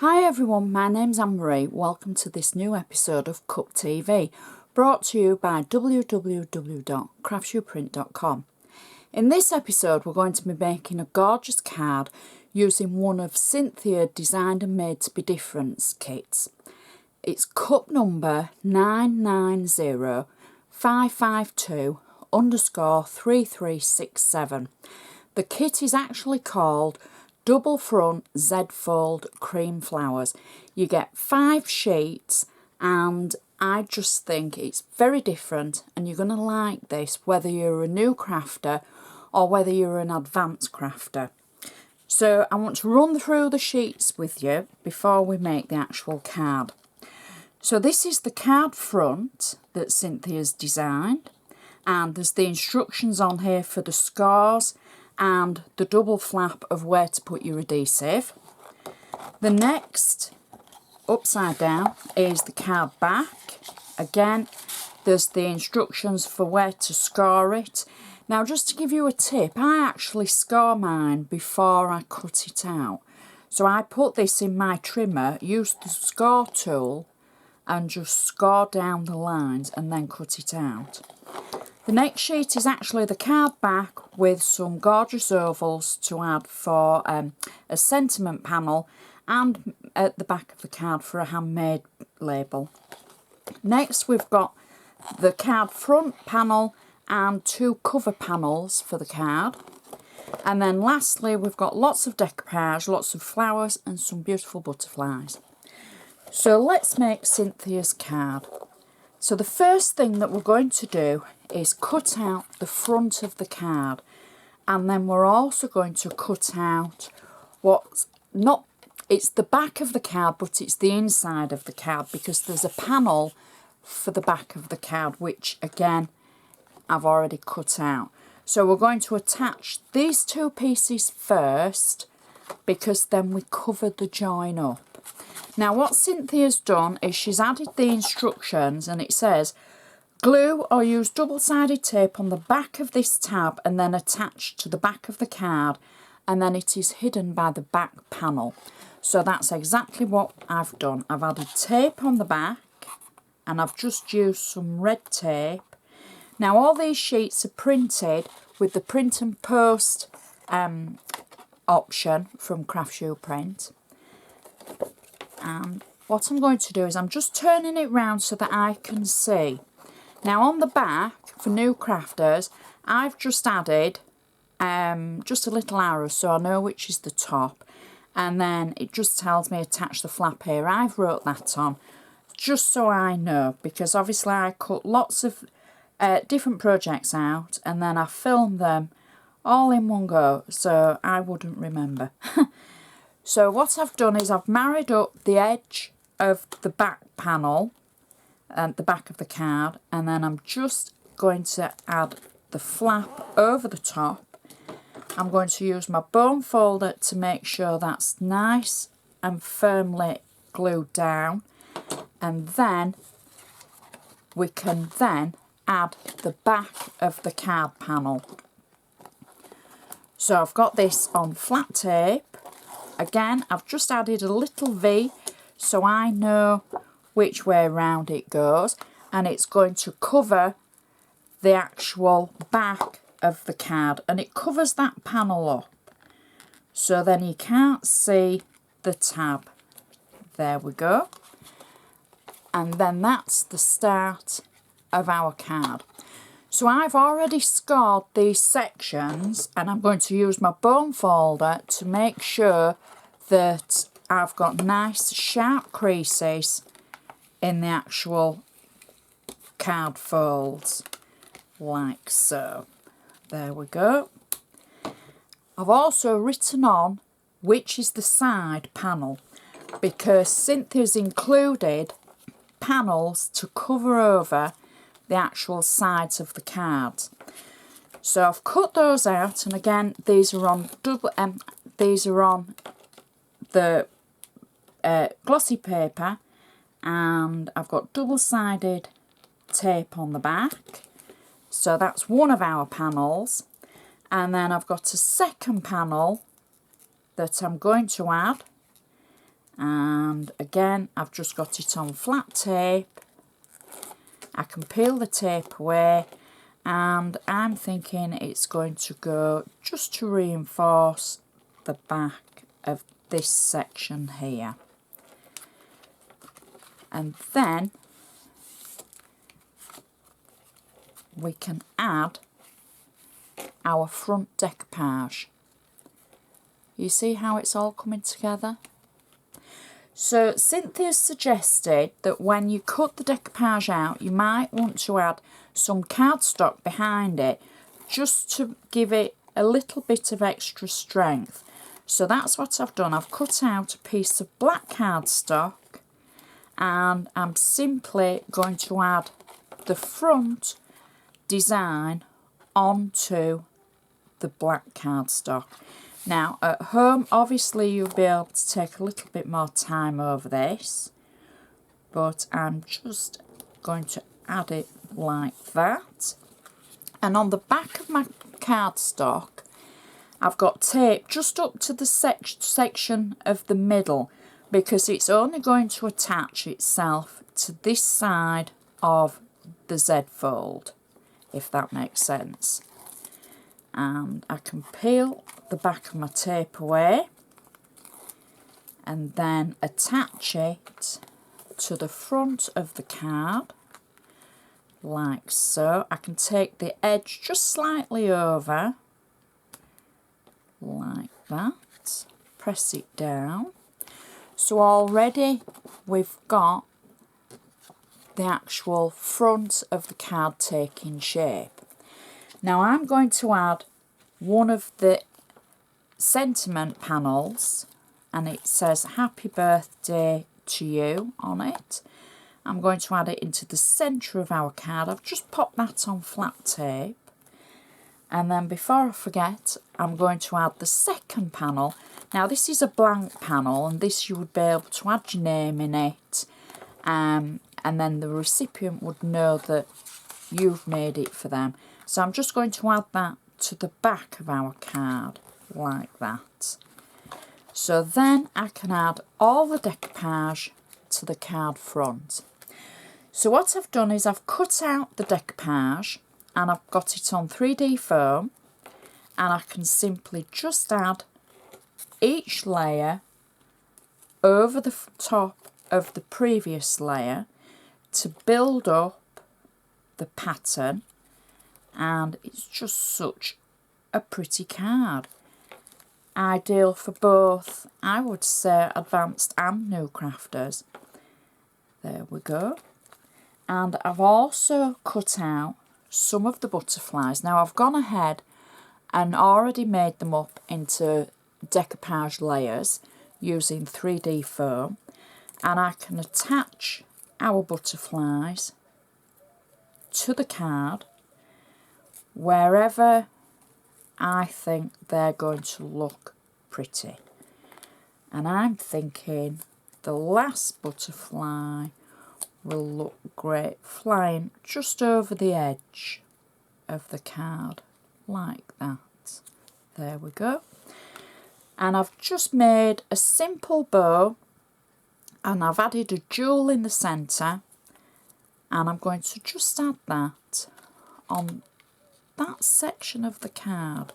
Hi everyone, my name's Anne-Marie. Welcome to this new episode of Cup TV, brought to you by www.craftsuprint.com. In this episode we're going to be making a gorgeous card using one of Cynthia Designed and Made to be Different kits. It's cup number 990552_3367. The kit is actually called Double Front Z-Fold Cream Flowers. You get 5 sheets and I just think it's very different and you're going to like this whether you're a new crafter or whether you're an advanced crafter. So I want to run through the sheets with you before we make the actual card. So this is the card front that Cynthia's designed, and there's the instructions on here for the scores and the double flap of where to put your adhesive. The next upside down is the card back. Again, there's the instructions for where to score it. Now, just to give you a tip, I actually score mine before I cut it out. So I put this in my trimmer, use the score tool and just score down the lines and then cut it out. The next sheet is actually the card back with some gorgeous ovals to add for a sentiment panel and at the back of the card for a handmade label. Next we've got the card front panel and 2 cover panels for the card. And then lastly we've got lots of decoupage, lots of flowers and some beautiful butterflies. So let's make Cynthia's card. So the first thing that we're going to do is cut out the front of the card, and then we're also going to cut out it's the back of the card, but it's the inside of the card because there's a panel for the back of the card, which again I've already cut out. So we're going to attach these 2 pieces first because then we cover the join up. Now what Cynthia's done is she's added the instructions, and it says glue or use double-sided tape on the back of this tab and then attach to the back of the card, and then it is hidden by the back panel. So that's exactly what I've done. I've added tape on the back and I've just used some red tape. Now all these sheets are printed with the print and post option from Craftsuprint. And what I'm going to do is I'm just turning it round so that I can see. Now on the back, for new crafters, I've just added just a little arrow so I know which is the top. And then it just tells me attach the flap here. I've wrote that on just so I know, because obviously I cut lots of different projects out and then I filmed them all in one go so I wouldn't remember. So what I've done is I've married up the edge of the back panel and the back of the card, and then I'm just going to add the flap over the top. I'm going to use my bone folder to make sure that's nice and firmly glued down, and then we can then add the back of the card panel. So I've got this on flat tape. Again, I've just added a little V so I know which way round it goes, and it's going to cover the actual back of the card, and it covers that panel up so then you can't see the tab. There we go. And then that's the start of our card. So I've already scored these sections and I'm going to use my bone folder to make sure that I've got nice sharp creases in the actual card folds, like so. There we go. I've also written on which is the side panel because Cynthia's included panels to cover over the actual sides of the cards. So I've cut those out, and again these are on the glossy paper, and I've got double-sided tape on the back. So that's one of our panels, and then I've got a second panel that I'm going to add, And again, I've just got it on flat tape. I can peel the tape away, and I'm thinking it's going to go just to reinforce the back of this section here. And then we can add our front decoupage. You see how it's all coming together? So Cynthia suggested that when you cut the decoupage out, you might want to add some cardstock behind it just to give it a little bit of extra strength. So that's what I've done. I've cut out a piece of black cardstock, and I'm simply going to add the front design onto the black cardstock. Now at home, obviously you'll be able to take a little bit more time over this, but I'm just going to add it like that. And on the back of my cardstock, I've got tape just up to the section of the middle, because it's only going to attach itself to this side of the Z fold, if that makes sense. And I can peel the back of my tape away and then attach it to the front of the card like so. I can take the edge just slightly over like that, press it down. So already we've got the actual front of the card taking shape. Now I'm going to add one of the sentiment panels, and it says happy birthday to you on it. I'm going to add it into the centre of our card. I've just popped that on flat tape. And then before I forget, I'm going to add the second panel. Now this is a blank panel, and this you would be able to add your name in it, and then the recipient would know that you've made it for them. So I'm just going to add that to the back of our card like that. So then I can add all the decoupage to the card front. So what I've done is I've cut out the decoupage, and I've got it on 3D foam, and I can simply just add each layer over the top of the previous layer to build up the pattern, and it's just such a pretty card. Ideal for both, I would say, advanced and new crafters. There we go. And I've also cut out some of the butterflies. Now I've gone ahead and already made them up into decoupage layers using 3D foam, and I can attach our butterflies to the card wherever I think they're going to look pretty. And I'm thinking the last butterfly will look great flying just over the edge of the card like that. There we go. And I've just made a simple bow, and I've added a jewel in the centre, and I'm going to just add that on that section of the card,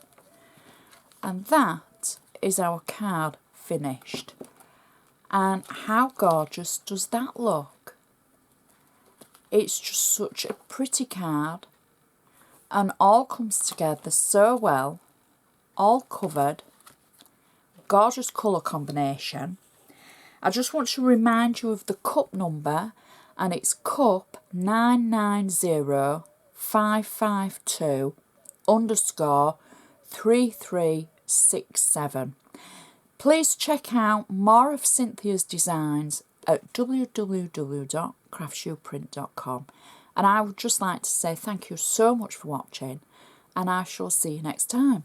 and that is our card finished. And how gorgeous does that look? It's just such a pretty card, and all comes together so well, all covered, gorgeous colour combination. I just want to remind you of the cup number, and it's cup 990552_3367. Please check out more of Cynthia's designs at www.craftsuprint.com, and I would just like to say thank you so much for watching, and I shall see you next time.